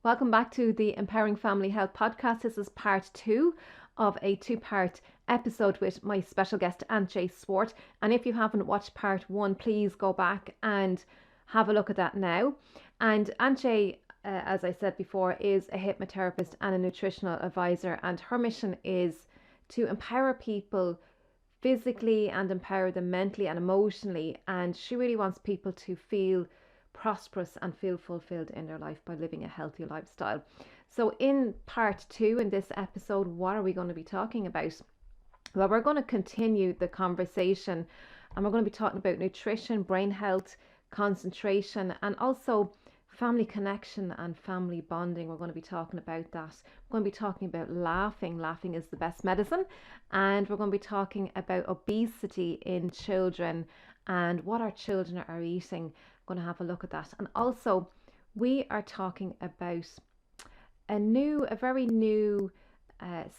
Welcome back to the Empowering Family Health podcast. This is part 2 of a 2-part episode with my special guest, Antje Swart. And if you haven't watched part 1, please go back and have a look at that now. And Antje, as I said before, is a hypnotherapist and a nutritional advisor. And her mission is to empower people physically and empower them mentally and emotionally. And she really wants people to feel prosperous and feel fulfilled in their life by living a healthy lifestyle. So in part 2 in this episode, what are we going to be talking about? Well, we're going to continue the conversation, and we're going to be talking about nutrition, brain health, concentration, and also family connection and family bonding. We're going to be talking about that. We're going to be talking about laughing. Laughing is the best medicine. And we're going to be talking about obesity in children and what our children are eating. Going to have a look at that. And also we are talking about a very new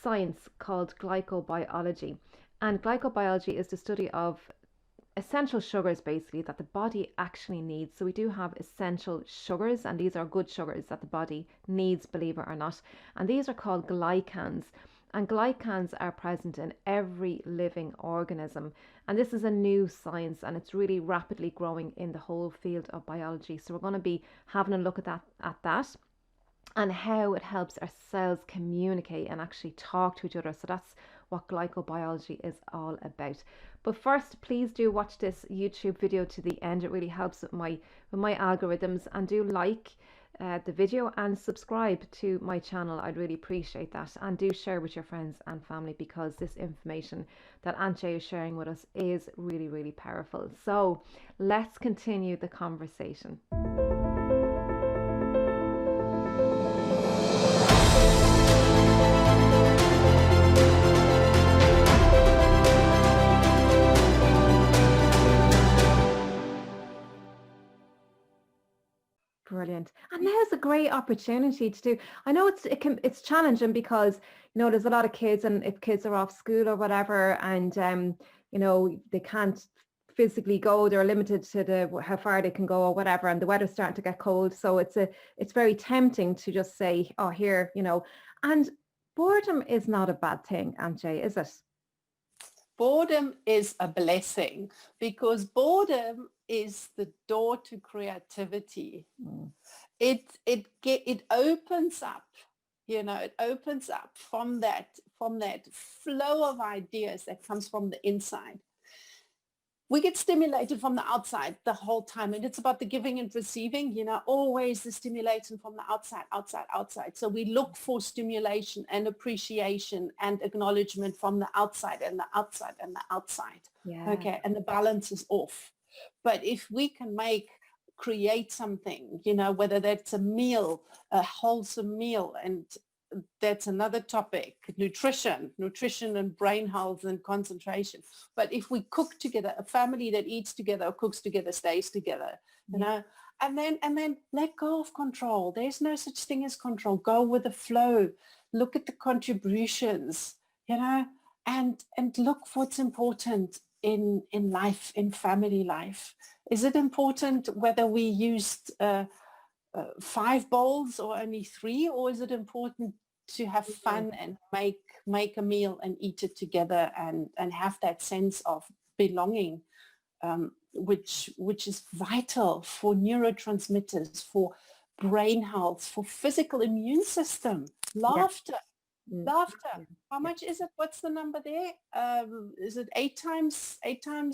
science called glycobiology. And glycobiology is the study of essential sugars, basically, that the body actually needs. So we do have essential sugars, and these are good sugars that the body needs, believe it or not. And these are called glycans. And glycans are present in every living organism. And this is a new science, and it's really rapidly growing in the whole field of biology. So we're going to be having a look at that and how it helps our cells communicate and actually talk to each other. So that's what glycobiology is all about. But first, please do watch this YouTube video to the end. It really helps with my algorithms. And do like the video and subscribe to my channel. I'd really appreciate that. And do share with your friends and family, because this information that Antje is sharing with us is really, really powerful. So let's continue the conversation. Brilliant. And now's a great opportunity to do. I know it's challenging because there's a lot of kids, and if kids are off school or whatever, and they can't physically go, they're limited to how far they can go or whatever, and the weather's starting to get cold, so it's very tempting to just say, oh, here, and boredom is not a bad thing, Antje, is it? Boredom is a blessing, because boredom is the door to creativity. It opens up, it opens up from that flow of ideas that comes from the inside. We get stimulated from the outside the whole time, and it's about the giving and receiving, always the stimulation from the outside. So we look for stimulation and appreciation and acknowledgement from the outside and the outside and the outside. Yeah. Okay. And the balance is off. But if we can create something, whether that's a meal, a wholesome meal, and that's another topic, nutrition and brain health and concentration. But if we cook together, a family that eats together or cooks together stays together, and then let go of control. There's no such thing as control. Go with the flow. Look at the contributions, and look what's important in life, in family life. Is it important whether we used 5 bowls or only 3, or is it important to have fun and make a meal and eat it together and have that sense of belonging, which is vital for neurotransmitters, for brain health, for physical immune system, laughter. Laughter. How much is it? What's the number there? Is it 8 times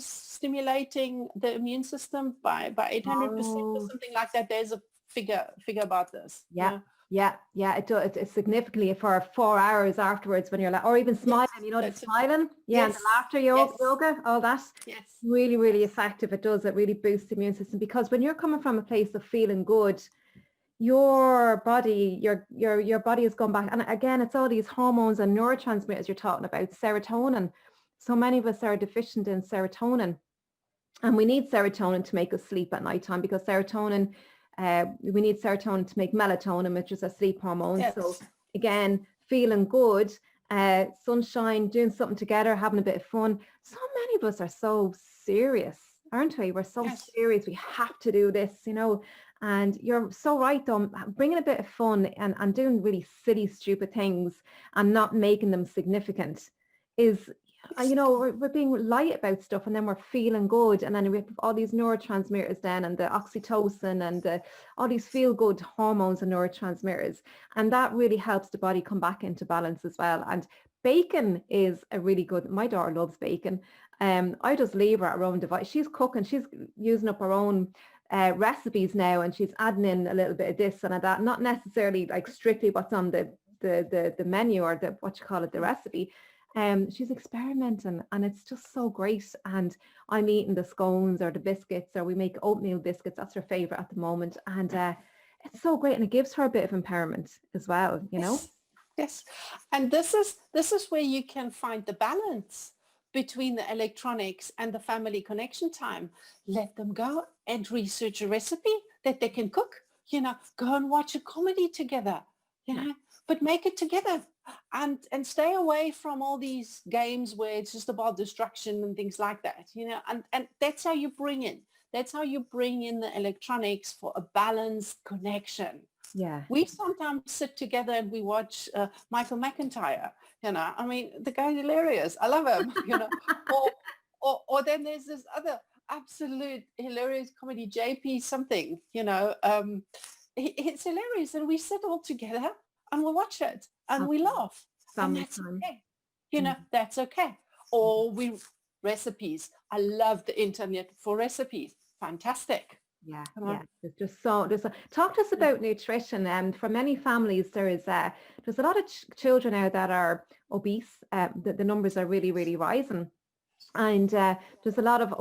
stimulating the immune system by 800% or something like that? There's a figure about this. Yeah. It does. It's significantly for 4 hours afterwards when you're like, or even smiling, the smiling, and the laughter yoga, all that. Yes. Really, really effective. It does. It really boosts the immune system, because when you're coming from a place of feeling good, your body has gone back. And again, it's all these hormones and neurotransmitters you're talking about, serotonin. So many of us are deficient in serotonin, and we need serotonin to make us sleep at nighttime, because serotonin, we need serotonin to make melatonin, which is a sleep hormone. Yes. So again, feeling good, sunshine, doing something together, having a bit of fun. So many of us are so serious, aren't we? We're so serious. We have to do this, And you're so right, though, bringing a bit of fun and doing really silly, stupid things and not making them significant is, we're being light about stuff, and then we're feeling good. And then we have all these neurotransmitters then, and the oxytocin and all these feel good hormones and neurotransmitters. And that really helps the body come back into balance as well. And bacon is a really good, my daughter loves bacon. I just leave her at her own device. She's cooking, she's using up her own recipes now, and she's adding in a little bit of this and of that, not necessarily like strictly what's on the menu or the, what you call it, the recipe. She's experimenting, and it's just so great. And I'm eating the scones or the biscuits, or we make oatmeal biscuits. That's her favorite at the moment. And it's so great, and it gives her a bit of empowerment as well, Yes, yes. And this is where you can find the balance between the electronics and the family connection time. Let them go and research a recipe that they can cook, go and watch a comedy together, but make it together, and stay away from all these games where it's just about destruction and things like that, and that's how you bring in the electronics for a balanced connection. Yeah. We sometimes sit together and we watch Michael McIntyre. I mean, the guy's hilarious. I love him. Or then there's this other absolute hilarious comedy, JP something. It's hilarious, and we sit all together and we watch it and we laugh, and that's okay. That's okay. Or recipes. I love the internet for recipes. Fantastic. Yeah. There's just so talk to us about nutrition. And for many families, there's a lot of children now that are obese. The numbers are really, really rising. And there's a lot of,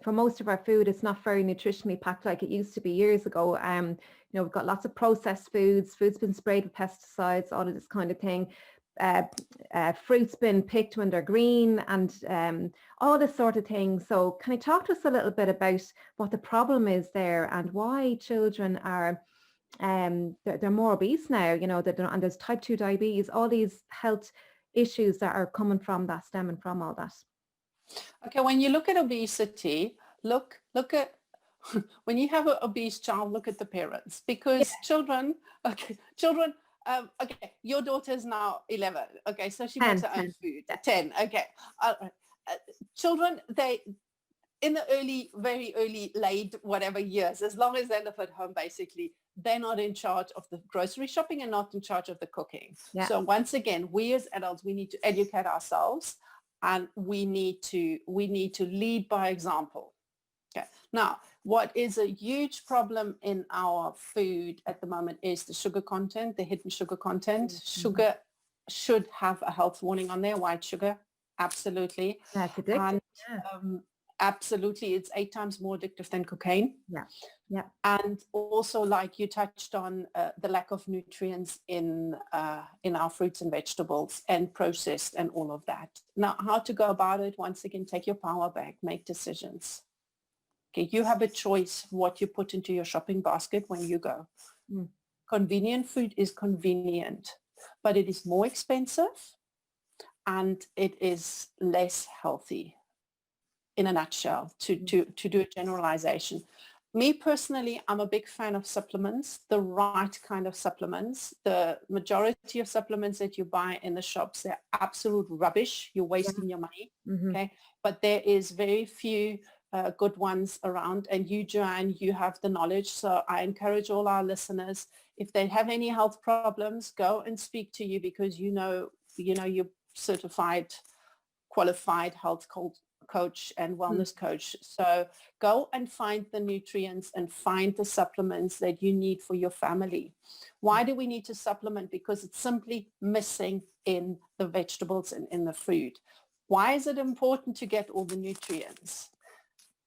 for most of our food, it's not very nutritionally packed like it used to be years ago. We've got lots of processed food's been sprayed with pesticides, all of this kind of thing. Fruit's been picked when they're green, and all this sort of thing. So can you talk to us a little bit about what the problem is there, and why children are they're more obese now, and there's type 2 diabetes, all these health issues that are coming from that, stemming from all that. Okay, when you look at obesity, look at when you have an obese child, look at the parents, because children, your daughter is now 11. Okay, so she makes her own food. 10. Okay. Children, they, in the very early, late, whatever years, as long as they live at home, basically, they're not in charge of the grocery shopping and not in charge of the cooking. Yeah. So once again, we as adults, we need to educate ourselves, and we need to lead by example. Okay. Now, what is a huge problem in our food at the moment is the sugar content, the hidden sugar content. Mm-hmm. Sugar should have a health warning on there, white sugar, absolutely. That's addictive. And, absolutely, it's 8 times more addictive than cocaine. Yeah. And also, like you touched on, the lack of nutrients in our fruits and vegetables, and processed and all of that. Now, how to go about it? Once again, take your power back, make decisions. Okay, you have a choice what you put into your shopping basket when you go. Convenient food is convenient, but it is more expensive, and it is less healthy, in a nutshell, to do a generalization. Me personally, I'm a big fan of supplements, the right kind of supplements. The majority of supplements that you buy in the shops, they're absolute rubbish. You're wasting your money. Mm-hmm. Okay, but there is very few good ones around, and you, Joanne, you have the knowledge. So I encourage all our listeners, if they have any health problems, go and speak to you, because you're certified, qualified health coach and wellness coach. So go and find the nutrients and find the supplements that you need for your family. Why do we need to supplement? Because it's simply missing in the vegetables and in the food. Why is it important to get all the nutrients?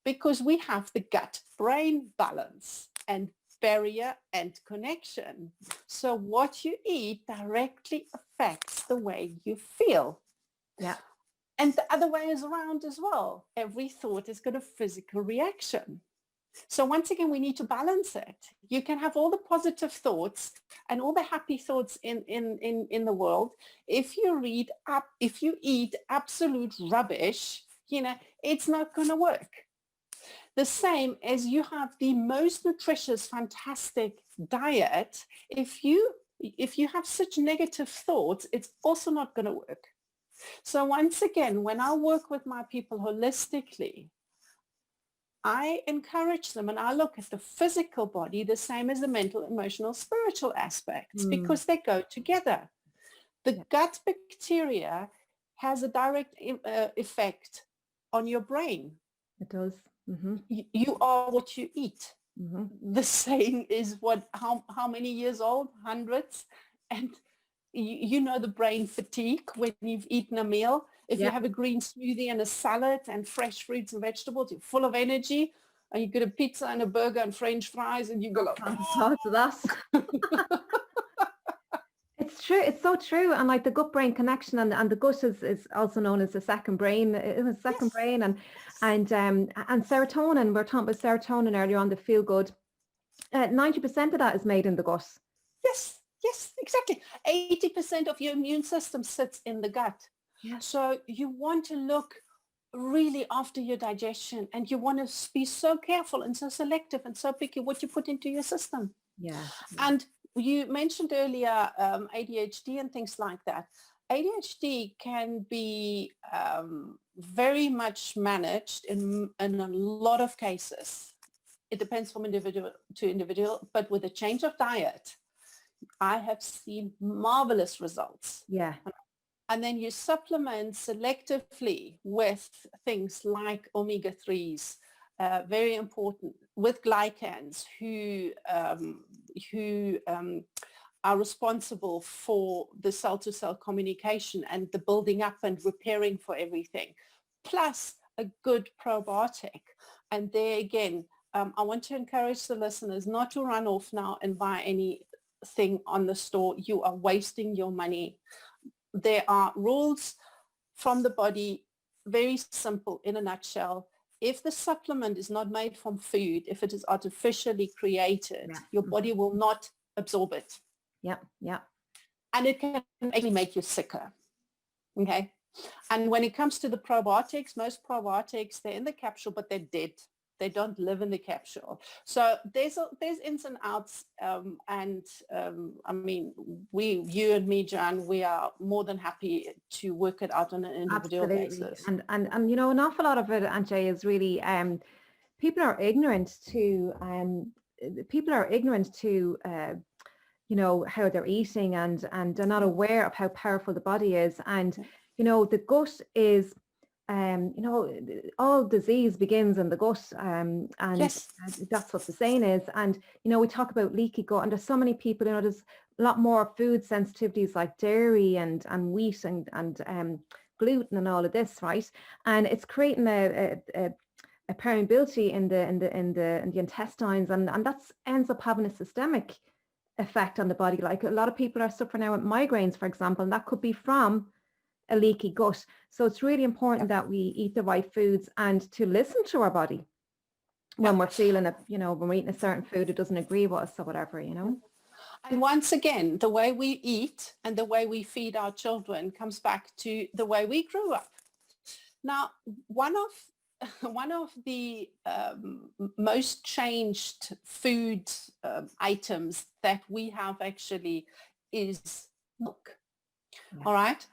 Because we have the gut-brain balance and barrier and connection. So what you eat directly affects the way you feel. Yeah. And the other way is around as well. Every thought has got a physical reaction. So once again, we need to balance it. You can have all the positive thoughts and all the happy thoughts in the world. If you eat absolute rubbish, it's not going to work. The same as you have the most nutritious, fantastic diet, if you have such negative thoughts, it's also not going to work. So once again, when I work with my people holistically, I encourage them and I look at the physical body the same as the mental, emotional, spiritual aspects because they go together. The gut bacteria has a direct effect on your brain. It does. Mm-hmm. You are what you eat. Mm-hmm. The saying is how many years old? Hundreds. And you know the brain fatigue when you've eaten a meal. If you have a green smoothie and a salad and fresh fruits and vegetables, you're full of energy. And you get a pizza and a burger and French fries and you go like, oh, to that. It's true. It's so true. And like the gut-brain connection, and the gut is also known as the second brain. It is second brain, and serotonin. We were talking about serotonin earlier on, the feel good. 90% of that is made in the gut. Yes, exactly. 80% of your immune system sits in the gut. Yes. So you want to look really after your digestion, and you want to be so careful and so selective and so picky what you put into your system. Yeah. And you mentioned earlier ADHD and things like that. ADHD can be very much managed in a lot of cases. It depends from individual to individual, but with a change of diet, I have seen marvelous results. Yeah. And then you supplement selectively with things like omega-3s, very important, with glycans, who are responsible for the cell-to-cell communication and the building up and repairing for everything, plus a good probiotic. And there again, I want to encourage the listeners not to run off now and buy anything on the store. You are wasting your money. There are rules from the body, very simple in a nutshell. If the supplement is not made from food, if it is artificially created, your body will not absorb it. Yeah. And it can actually make you sicker. Okay. And when it comes to the probiotics, most probiotics, they're in the capsule, but they're dead. They don't live in the capsule. So there's ins and outs. I mean, you and me, Jan, we are more than happy to work it out on an individual basis. And you know, an awful lot of it, Antje, is really people are ignorant to you know, how they're eating, and they're not aware of how powerful the body is. And you know, the gut is you know, all disease begins in the gut, and that's what the saying is. And you know, we talk about leaky gut, and there's so many people, you know, there's a lot more food sensitivities like dairy and wheat and gluten and all of this, right? And it's creating a permeability in the intestines, and that ends up having a systemic effect on the body. Like a lot of people are suffering now with migraines, for example, and that could be from a leaky gut. So it's really important that we eat the right foods and to listen to our body when we're feeling it, you know, when we're eating a certain food, it doesn't agree with us or whatever, you know. And once again, the way we eat and the way we feed our children comes back to the way we grew up. Now, one of the most changed food items that we have actually is milk. Yeah. All right.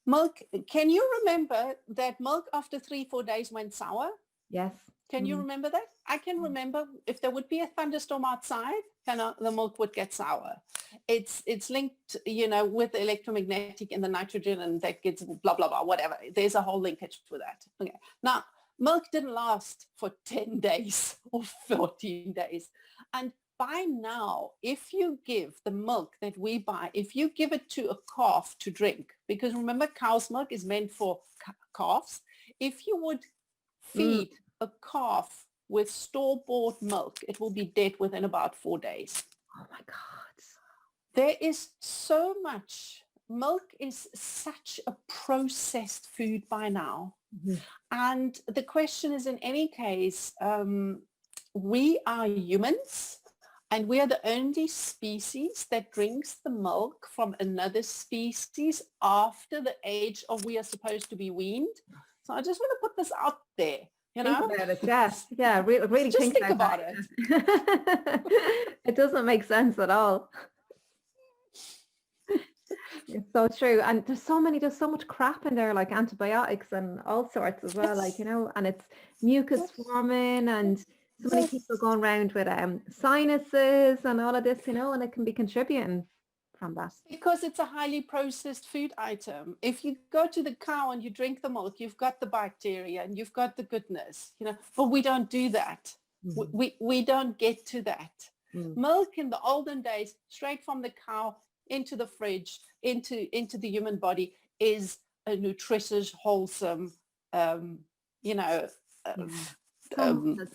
Milk, can you remember that milk after 3-4 days went sour? Yes. Can you remember that? I can remember if there would be a thunderstorm outside, the milk would get sour. It's linked, you know, with the electromagnetic and the nitrogen, and that gets blah, blah, blah, whatever. There's a whole linkage with that. Okay. Now, milk didn't last for 10 days or 14 days. And by now, if you give the milk that we buy, if you give it to a calf to drink, because remember, cow's milk is meant for calves. If you would feed a calf with store-bought milk, it will be dead within about 4 days. Oh my God. There is so much. Milk is such a processed food by now. Mm-hmm. And the question is, in any case, we are humans. And we are the only species that drinks the milk from another species after the age of we are supposed to be weaned. So I just want to put this out there. you Think know? about it, yeah, really Just think think about about it. that. It doesn't make sense at all. It's so true. And there's so much crap in there, like antibiotics and all sorts as well, like, Yes, and it's mucus yes, forming and so many people yes. going around with sinuses and all of this, and it can be contributing from that. Because it's a highly processed food item. If you go to the cow and you drink the milk, you've got the bacteria and you've got the goodness, but we don't do that. Mhm. We don't get to that. Mm. Milk in the olden days, straight from the cow into the fridge, into the human body, is a nutritious, wholesome, um, you know, uh, Yeah. So much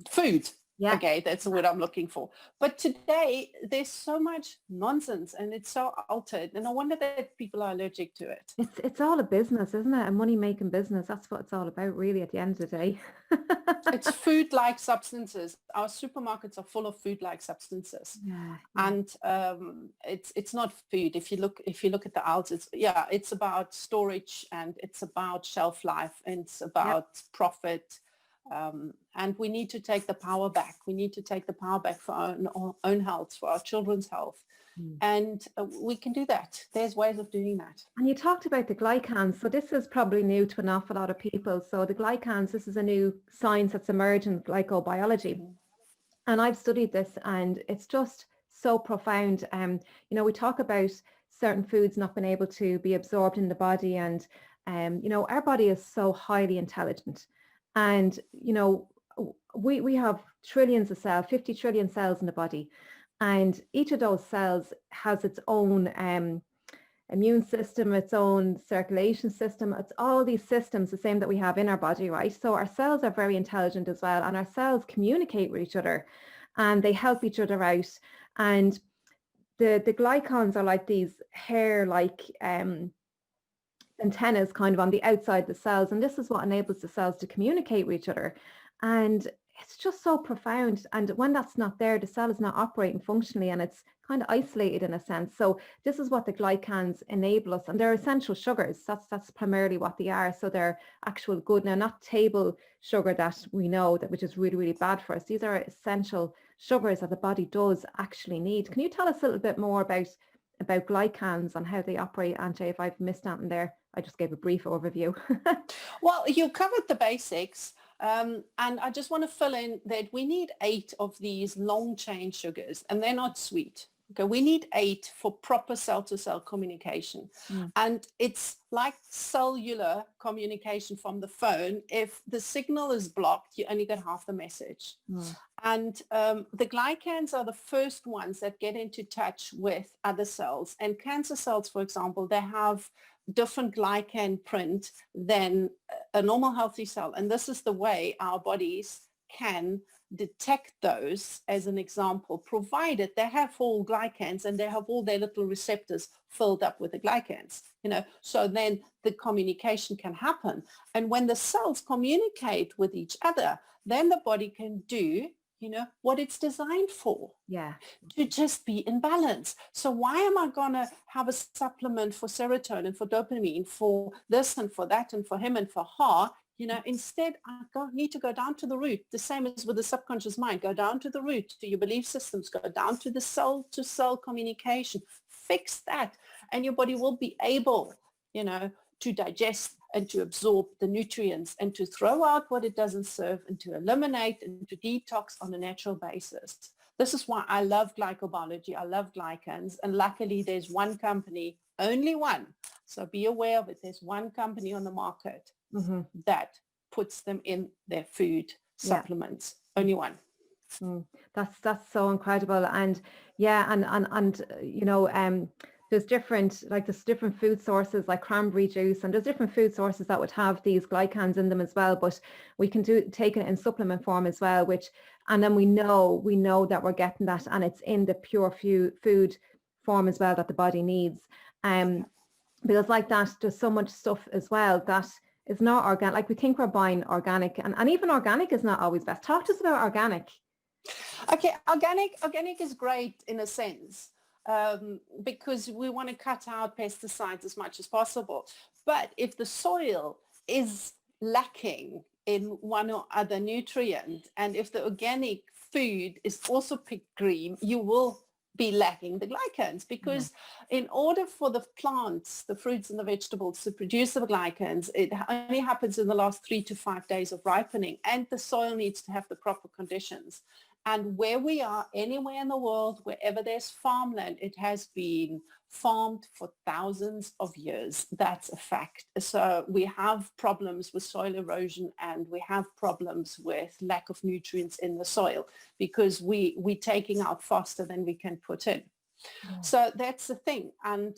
food. yeah. Okay, that's the word I'm looking for. But today there's so much nonsense and it's so altered, and I wonder that people are allergic to it. It's all a business, isn't it? A money making business. That's what it's all about, really, at the end of the day. It's food-like substances. Our supermarkets are full of food-like substances, Yeah, yeah, and it's not food. If you look at the aisles, it's about storage and it's about shelf life and it's yep. about profit. And we need to take the power back. We need to take the power back for our own health, for our children's health. Mm. And we can do that. There's ways of doing that. And you talked about the glycans. So this is probably new to an awful lot of people. So the glycans, this is a new science that's emerging in glycobiology. Mm-hmm. And I've studied this and it's just so profound. We talk about certain foods not being able to be absorbed in the body, and our body is so highly intelligent. And we have trillions of cells, 50 trillion cells in the body, and each of those cells has its own immune system, its own circulation system. It's all these systems, the same that we have in our body, right? So our cells are very intelligent as well, and our cells communicate with each other and they help each other out. And the glycans are like these hair-like antennas kind of on the outside the cells, and this is what enables the cells to communicate with each other. And it's just so profound, and when that's not there, the cell is not operating functionally and it's kind of isolated in a sense. So this is what the glycans enable us, and they're essential sugars. That's primarily what they are. So they're actual good, now not table sugar that we know that, which is really, really bad for us. These are essential sugars that the body does actually need. Can you tell us a little bit more about glycans and how they operate, Antje? If I've missed anything there, I just gave a brief overview. Well, you covered the basics. And I just want to fill in that we need 8 of these long chain sugars, and they're not sweet. Okay, we need 8 for proper cell-to-cell communication. Mm. And it's like cellular communication from the phone. If the signal is blocked, you only get half the message. Mm. And the glycans are the first ones that get into touch with other cells. And cancer cells, for example, they have different glycan print than a normal healthy cell. And this is the way our bodies can detect those, as an example, provided they have all glycans and they have all their little receptors filled up with the glycans, so then the communication can happen. And when the cells communicate with each other, then the body can do what it's designed for. Yeah. To just be in balance. So why am I going to have a supplement for serotonin, for dopamine, for this and for that and for him and for her? Instead, I need to go down to the root, the same as with the subconscious mind. Go down to the root, to your belief systems, go down to the cell-to-cell communication. Fix that, and your body will be able, to digest and to absorb the nutrients and to throw out what it doesn't serve and to eliminate and to detox on a natural basis. This is why I love glycobiology. I love glycans. And luckily, there's one company, only one. So be aware of it. There's one company on the market that puts them in their food supplements. Yeah. Only one. That's so incredible. And yeah, and there's different food sources like cranberry juice, and there's different food sources that would have these glycans in them as well, but we can take it in supplement form as well, and then we know that we're getting that, and it's in the pure food form as well that the body needs. Because like that, there's so much stuff as well that is not organic. Like we think we're buying organic, and even organic is not always best. Talk to us about organic. Okay, organic is great in a sense. Because we want to cut out pesticides as much as possible. But if the soil is lacking in one or other nutrient. And if the organic food is also picked green, you will be lacking the glycans, because in order for the plants, the fruits and the vegetables, to produce the glycans, it only happens in the last 3 to 5 days of ripening, and the soil needs to have the proper conditions. And where we are, anywhere in the world, wherever there's farmland, it has been farmed for thousands of years. That's a fact. So we have problems with soil erosion, and we have problems with lack of nutrients in the soil, because we're taking out faster than we can put in. Yeah. So that's the thing. And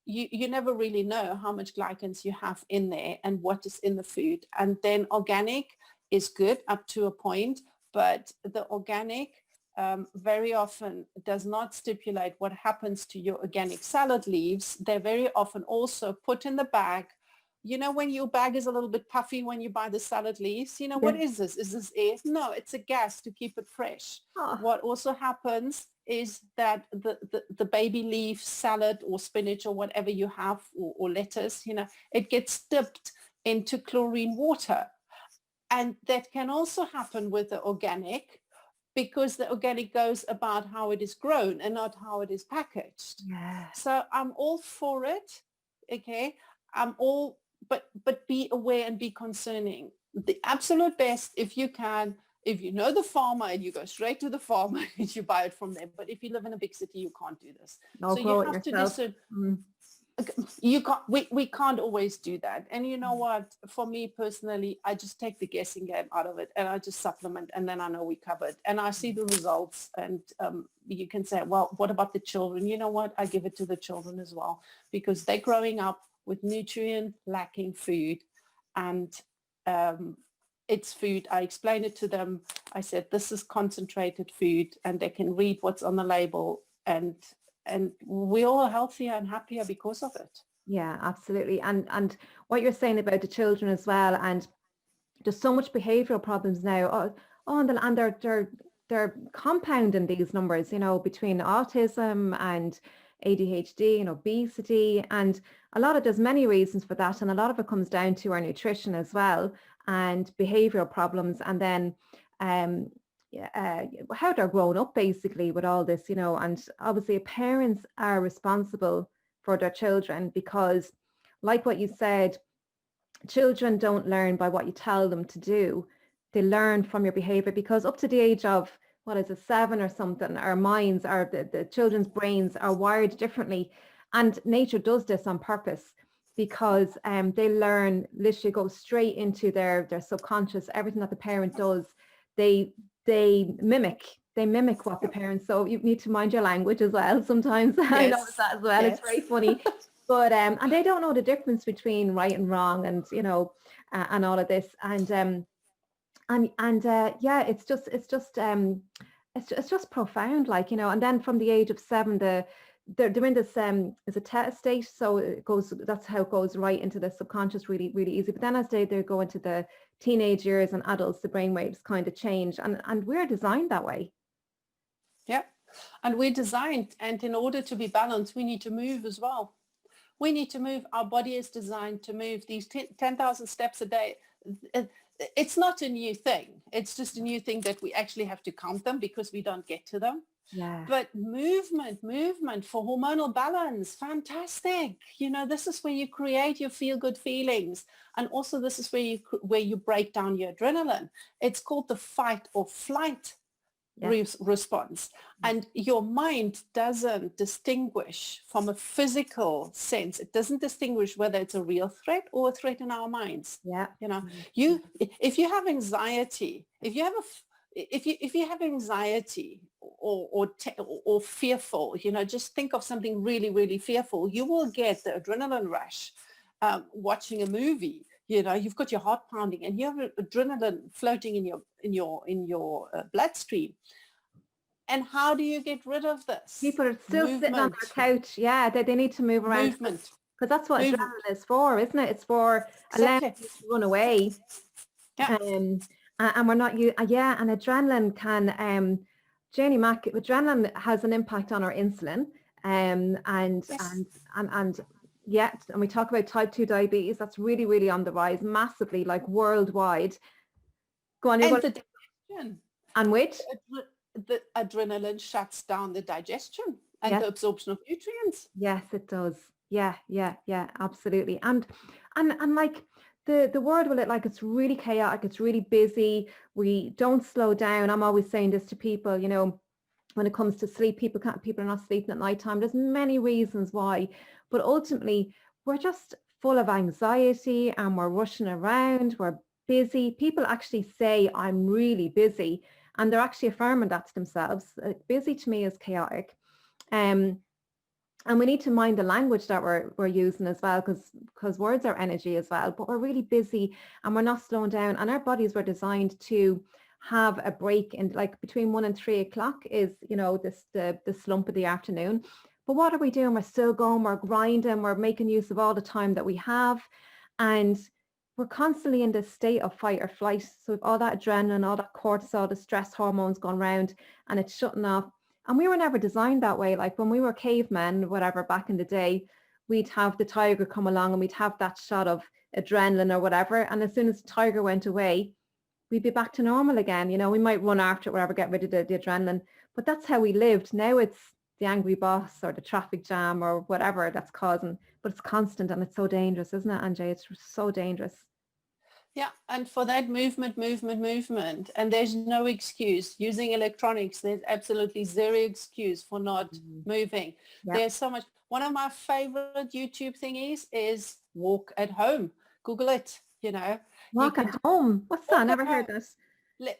you never really know how much glycans you have in there and what is in the food. And then organic is good up to a point, but the organic very often does not stipulate what happens to your organic salad leaves. They're very often also put in the bag. You know, when your bag is a little bit puffy when you buy the salad leaves, you know, what is this? Is this air? No, it's a gas to keep it fresh. Oh. What also happens is that the baby leaf salad or spinach or whatever you have, or lettuce, you know, it gets dipped into chlorine water. And that can also happen with the organic, because the organic goes about how it is grown and not how it is packaged. Yeah. So I'm all for it. Okay. I'm all, but be aware and be concerning. The absolute best, if you can, if you know the farmer and you go straight to the farmer and you buy it from them. But if you live in a big city, you can't do this. So you have to discern. You can't, we can't always do that. And you know what, for me personally, I just take the guessing game out of it, and I just supplement, and then I know we covered, and I see the results. And you can say, well, what about the children? You know what, I give it to the children as well, because they're growing up with nutrient lacking food, and it's food. I explain it to them. I said, this is concentrated food, and they can read what's on the label, and we're all healthier and happier because of it. Yeah, absolutely. And what you're saying about the children as well, and there's so much behavioral problems now. And they're compounding these numbers, you know, between autism and ADHD and obesity, and there's many reasons for that, and a lot of it comes down to our nutrition as well, and behavioral problems, and then how they're grown up basically with all this, you know. And obviously parents are responsible for their children, because like what you said, children don't learn by what you tell them to do. They learn from your behavior, because up to the age of, 7 or something, our minds are, the children's brains are wired differently, and nature does this on purpose, because they learn, literally go straight into their subconscious. Everything that the parent does, they mimic what the parents. So you need to mind your language as well sometimes. Yes. I notice that as well. Yes. It's very funny. But and they don't know the difference between right and wrong, and you know, and all of this, and yeah, it's just profound, like, you know. And then from the age of 7, they're in this is a theta state, so that's how it goes right into the subconscious really, really easy. But then as they go into the teenage years and adults, the brainwaves kind of change, and we're designed that way. Yeah, and we're designed, and in order to be balanced, we need to move as well. We need to move. Our body is designed to move. These 10,000 steps a day, it's not a new thing. It's just a new thing that we actually have to count them, because we don't get to them. Yeah. But movement for hormonal balance, fantastic. You know, this is where you create your feel-good feelings. And also this is where you break down your adrenaline. It's called the fight or flight response. And your mind doesn't distinguish from a physical sense. It doesn't distinguish whether it's a real threat or a threat in our minds. Yeah. You know, if you have anxiety, if you have anxiety or fearful, you know, just think of something really, really fearful. You will get the adrenaline rush watching a movie. You know, you've got your heart pounding, and you have adrenaline floating in your bloodstream. And how do you get rid of this? People are still sitting on their couch. Yeah, they need to move around. Movement. Because that's what adrenaline is for, isn't it? It's for allowing you to run away. Yeah. And we're not, and adrenaline can, Janie Mack, adrenaline has an impact on our insulin, and Yeah, and we talk about type 2 diabetes. That's really, really on the rise, massively, like worldwide. Go on, you're And going the digestion. and which? The adrenaline shuts down the digestion and Yes, the absorption of nutrients. yes, it does. Yeah, yeah, yeah, absolutely. And like the word will it like it's really chaotic, it's really busy. We don't slow down. I'm always saying this to people, you know, when it comes to sleep, people are not sleeping at nighttime. There's many reasons why, but ultimately we're just full of anxiety and we're rushing around, we're busy. People actually say I'm really busy and they're actually affirming that to themselves. Busy to me is chaotic. Um, and we need to mind the language that we're using as well, because words are energy as well, but we're really busy and we're not slowing down, and our bodies were designed to have a break in like between 1 and 3 o'clock is, you know, the slump of the afternoon. But what are we doing? We're still going, we're grinding, we're making use of all the time that we have, and we're constantly in this state of fight or flight. So all that adrenaline, all that cortisol, the stress hormones going around, and it's shutting off. And we were never designed that way. Like when we were cavemen, whatever, back in the day, we'd have the tiger come along and we'd have that shot of adrenaline or whatever. And as soon as the tiger went away, we'd be back to normal again. You know, we might run after it, whatever, get rid of the adrenaline. But that's how we lived. Now it's the angry boss or the traffic jam or whatever that's causing. But it's constant and it's so dangerous, isn't it, Anjay? It's so dangerous. Yeah, and for that movement, and there's no excuse. Using electronics, there's absolutely zero excuse for not moving. Yeah. There's so much. One of my favorite YouTube thingies is walk at home. Google it, you know. Walk at home. What's that? I never heard this.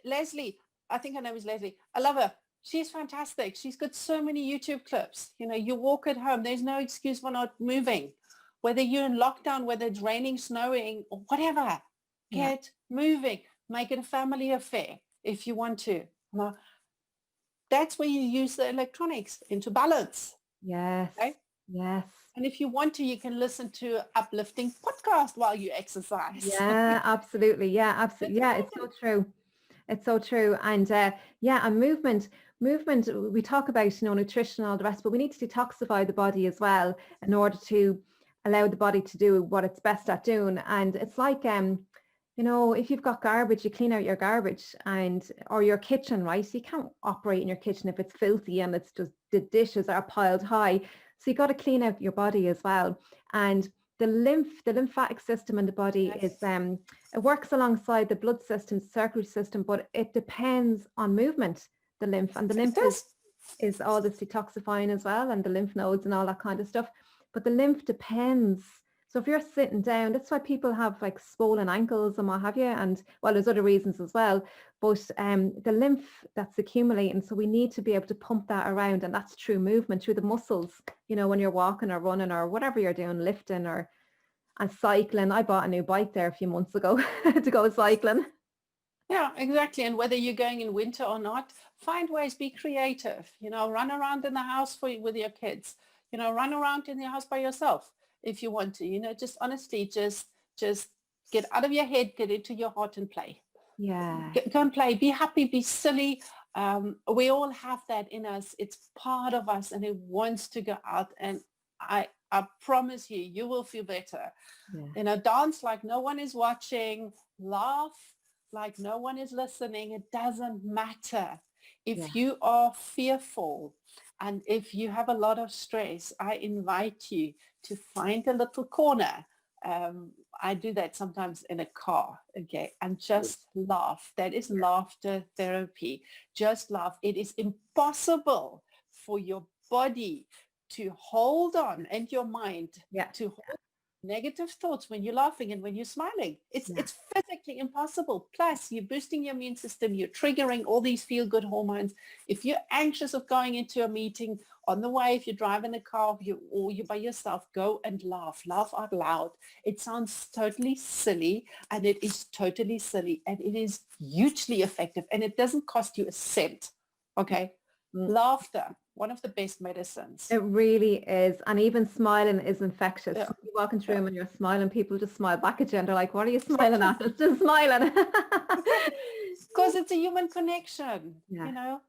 Leslie, I think her name is Leslie. I love her. She's fantastic. She's got so many YouTube clips. You know, you walk at home. There's no excuse for not moving. Whether you're in lockdown, whether it's raining, snowing, or whatever. Get moving. Make it a family affair if you want to. Now, that's where you use the electronics into balance. Yes. Okay? Yes. And if you want to, you can listen to uplifting podcast while you exercise. Yeah, absolutely. Yeah, absolutely. Yeah, it's so true. It's so true. And and movement, we talk about, you know, nutrition and all the rest, but we need to detoxify the body as well in order to allow the body to do what it's best at doing. And it's like, you know, if you've got garbage, you clean out your garbage or your kitchen, right? You can't operate in your kitchen if it's filthy and it's just the dishes are piled high. So you got to clean out your body as well. And the lymphatic system in the body is it works alongside the blood system, circulatory system, but it depends on movement, the lymph. And the lymph is all this detoxifying as well, and the lymph nodes and all that kind of stuff. But the lymph depends. So if you're sitting down, that's why people have like swollen ankles and what have you. And well, there's other reasons as well. But the lymph that's accumulating, so we need to be able to pump that around, and that's through movement, through the muscles. You know, when you're walking or running or whatever you're doing, lifting and cycling. I bought a new bike there a few months ago to go cycling. Yeah, exactly. And whether you're going in winter or not, find ways, be creative. You know, run around in the house with your kids. You know, run around in the house by yourself if you want to. You know, just honestly, just get out of your head, get into your heart and play. Yeah. Go and play. Be happy, be silly. We all have that in us. It's part of us and it wants to go out. And I promise you, you will feel better. Yeah. You know, dance like no one is watching, laugh like no one is listening. It doesn't matter. If you are fearful and if you have a lot of stress, I invite you to find a little corner. I do that sometimes in a car, okay, and just laugh. That is laughter therapy. Just laugh. It is impossible for your body to hold on and your mind to hold negative thoughts when you're laughing and when you're smiling. It's physically impossible. Plus, you're boosting your immune system. You're triggering all these feel-good hormones. If you're anxious of going into a meeting, on the way, if you're driving a car or you're by yourself, go and laugh. Laugh out loud. It sounds totally silly, and it is totally silly, and it is hugely effective, and it doesn't cost you a cent. Okay? Laughter, one of the best medicines. It really is. And even smiling is infectious. Yeah. You walk into a room and you're smiling, people just smile back at you and they're like, what are you smiling at? It's just smiling. Because it's a human connection, you know?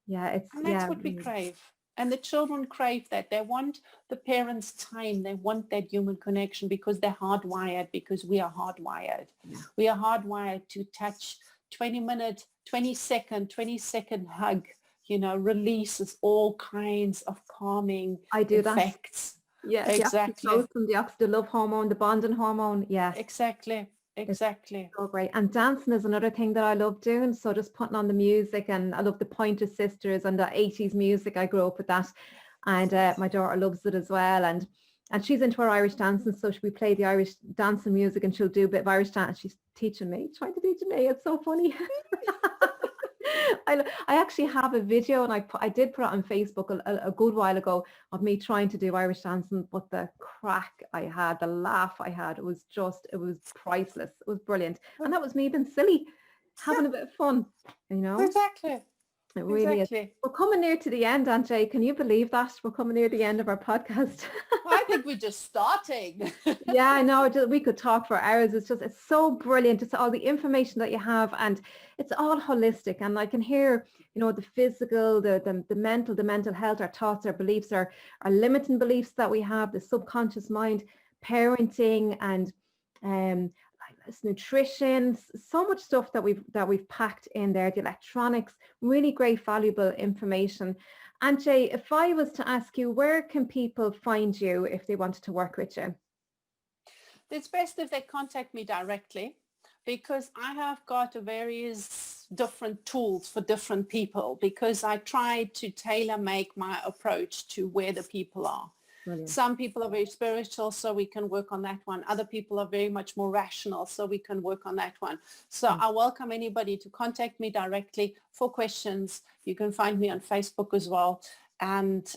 Yeah. And that's what we crave. And the children crave that. They want the parents' time. They want that human connection because they're hardwired, because we are hardwired. Yeah. We are hardwired to touch 20-minute, 20-second hug, releases all kinds of calming I do effects. that. Yeah, Exactly. The love hormone, the bonding hormone. Yes. Exactly. Exactly. So great. And dancing is another thing that I love doing. So just putting on the music, and I love the Pointer Sisters and the 80s music. I grew up with that. And my daughter loves it as well. And she's into her Irish dancing. So we play the Irish dancing music and she'll do a bit of Irish dance. She's teaching me, trying to teach me. It's so funny. I actually have a video, and I did put it on Facebook a good while ago, of me trying to do Irish dancing, but the crack I had, the laugh I had, it was priceless. It was brilliant. And that was me being silly, having a bit of fun, Exactly. It really is. We're coming near to the end, Antje. Can you believe that? We're coming near the end of our podcast. I think we're just starting. Yeah, I know. We could talk for hours. It's so brilliant. It's all the information that you have, and it's all holistic. And I can hear, the physical, the mental health, our thoughts, our beliefs, our limiting beliefs that we have, the subconscious mind, parenting, and nutrition, so much stuff that we've packed in there, the electronics, really great, valuable information. Antje, if I was to ask you, where can people find you if they wanted to work with you? It's best if they contact me directly, because I have got various different tools for different people, because I try to tailor make my approach to where the people are. Brilliant. Some people are very spiritual, so we can work on that one. Other people are very much more rational, so we can work on that one. So I welcome anybody to contact me directly for questions. You can find me on Facebook as well. And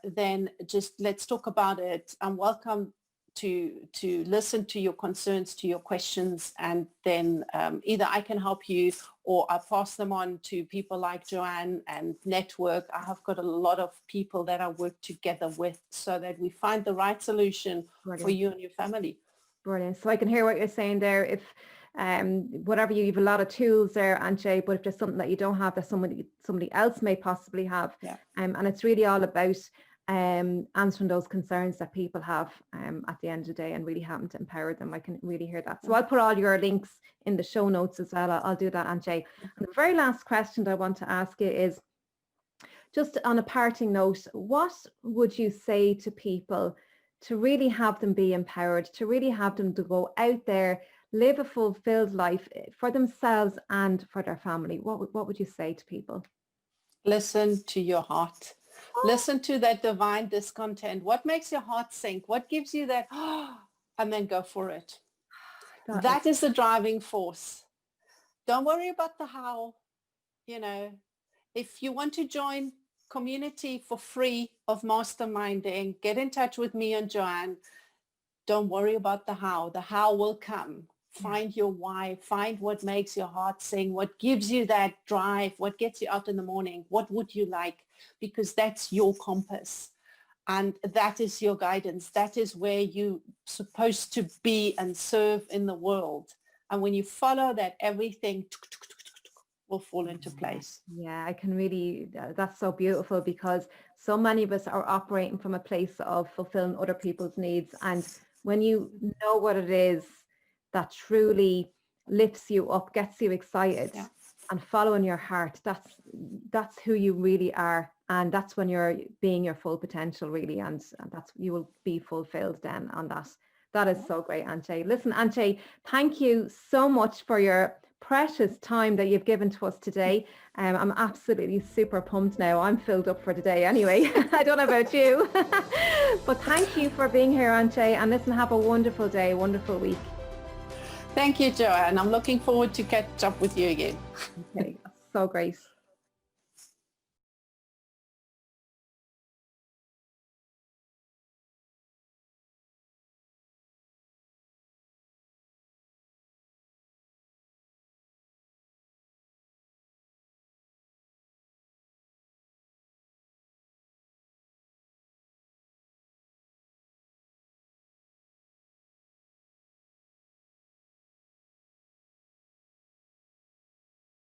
then just let's talk about it. I'm welcome to listen to your concerns, to your questions, and then either I can help you or I pass them on to people like Joanne and network. I have got a lot of people that I work together with so that we find the right solution for you and your family. Brilliant. So I can hear what you're saying there. If whatever, you have a lot of tools there, Antje, but if there's something that you don't have that somebody else may possibly have, and it's really all about answering those concerns that people have at the end of the day, and really having to empower them. I can really hear that. So I'll put all your links in the show notes as well. I'll do that, Antje. And the very last question that I want to ask you is, just on a parting note, what would you say to people to really have them be empowered, to really have them to go out there, live a fulfilled life for themselves and for their family? What would you say to people? Listen to your heart. Listen to that divine discontent. What makes your heart sink? What gives you that, and then go for it. That is the driving force. Don't worry about the how. If you want to join community for free of masterminding, get in touch with me and Joanne. Don't worry about the how. The how will come. Find your why. Find what makes your heart sing. What gives you that drive? What gets you out in the morning? What would you like? Because that's your compass. And that is your guidance. That is where you're supposed to be and serve in the world. And when you follow that, everything will fall into place. Yeah, I can really, that's so beautiful, because so many of us are operating from a place of fulfilling other people's needs. And when you know what it is that truly lifts you up, gets you excited, and following your heart, that's who you really are. And that's when you're being your full potential, really. And that's, you will be fulfilled then on that. That is so great, Antje. Listen, Antje, thank you so much for your precious time that you've given to us today. I'm absolutely super pumped now. I'm filled up for today anyway. I don't know about you. But thank you for being here, Antje. And listen, have a wonderful day, wonderful week. Thank you, Joanne. I'm looking forward to catch up with you again. Okay, so great.